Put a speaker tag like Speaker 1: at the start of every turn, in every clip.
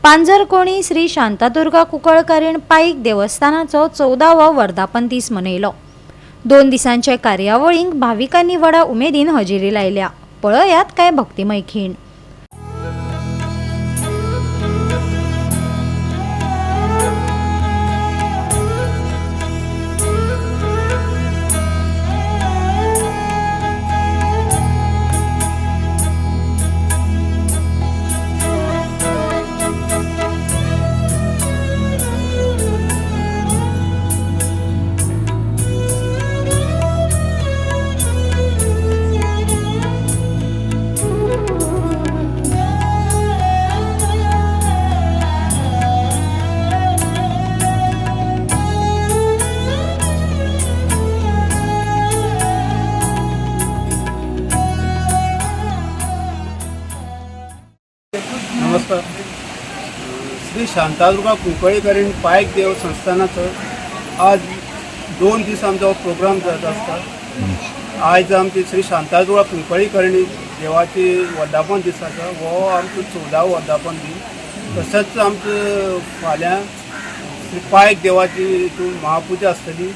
Speaker 1: पांजरकोणी श्री शांतादुर्गा कुंकळकारीण पाईक देवस्थानाचो 14वो वर्धापन दीस मनयलो। 2 दिसांचे कार्यावळींक भाविकांनी व्हडा उमेदीन हजेरी लायल्या। पळयात काय भक्तिमय खीण।
Speaker 2: नमस्कार। श्री शांतादुर्गा कुंकळकारीण पाईक देव संस्थानाचो आज 2 दीस आमचो प्रोग्राम जात आसता। आज आमची श्री शांतादुर्गा कुंकळकारिणी देवाची वर्धापन दीस आसा। हो आमचो 14वो वर्धापन दीस। तसोच आमचो फाल्यां श्री पाईक देवाची हितून महापुजा आसतली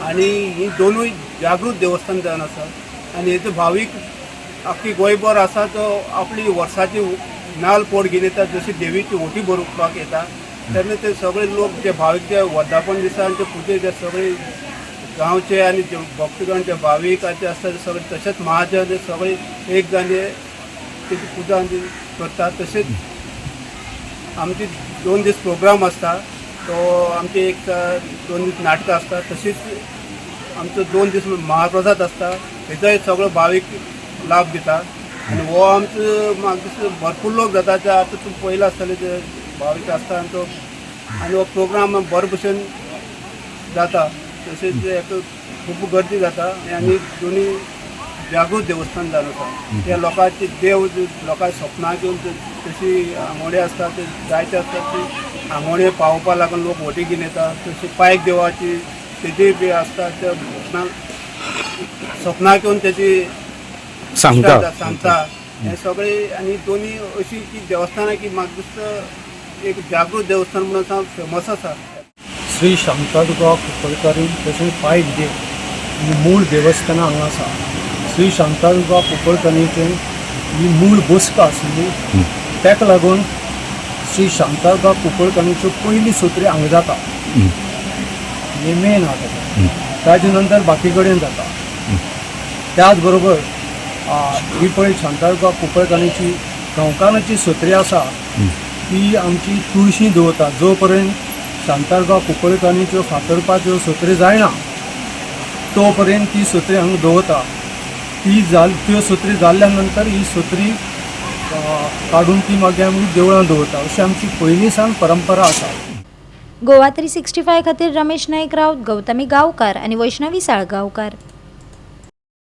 Speaker 2: आनी ही दोनूय जागृत देवस्थान जावन आसा आनी हेचो भावीक आख्खी गोंयभर आसा तो आपली वर्साची नाल पोट घेवन येता। जशी देवीची ओटी भरपाक येता तेन्ना ते सगळे लोक जे भावीक जे वर्धापन दिसांचे पुजेचे सगळे गांवचे आनी जे भक्तगण जे भावीकाचे आसता ते सगळे तशेंच महाजन सगळे एक जाणे तेची पुजा करतात। तशेंच आमची 2 दीस प्रोग्राम आसता तो आमचे एक 2 दीस नाटकां आसता। तशीच आमचो 2 दीस महाप्रसाद आसता हेचोय सगळो भावीक लाभ घेतात आनी हो आमचो म्हाका दिसता भरपूर लोक जाता ते आतां तूं पयला आसतले ते भावीक आसता आनी हो प्रोग्राम बरे भशेन जाता। तशेंच एक खूब गर्दी जाता आनी दोनी जागृत देवस्थान जावन आसा। त्या लोकांची देव लोकांची स्वप्नां घेवन तशी आंगोडे आसता ते जायते आसतात ती आंगोडे पावोवपा लागून लोक ओटी घेवन येता। तशी पायक देवाची तेजी बी आसता त्या स्वप्नां घेवन तेजी सांगता हे सगळे आनी दोनी अशी की देवस्थानां की म्हाका दिसता एक जागृत देवस्थान म्हणून आसा फेमस आसा।
Speaker 3: श्री शांतादुर्गा कुंकळकारीण तशेंच पायक देव ही मूळ देवस्थानां हांगा आसा। श्री शांतादुर्गा कुंकळकारीणचे ही मूळ बसका आशिल्ली ताका लागून श्री शांतादुर्गा कुंकळकारीणच्यो पयली सत्री हांगा जाता हे मेन आहा ताजे नंतर बाकी कडेन जाता। त्याच बरोबर ही पळय शांतादुर्गा कुंकळकारीणची गांवकारांची सत्री आसा ती आमची तुळशी दवरता। जो पर्यंत शांतादुर्गा कुंकळकारीणच्यो फातरपाच्यो सत्री जायना तो पर्यंत ती सत्री हांगा दवरता। त्यो सत्री जाल्ल्या नंतर ही सत्री काडून ती मागीर आमी देवळांत दवरता। अशी आमची पयलीं सावन परंपरा आसा।
Speaker 1: गोवा 365 खातीर रमेश नाईक राऊत, गौतमी गांवकार आनी वैष्णवी साळगांवकार।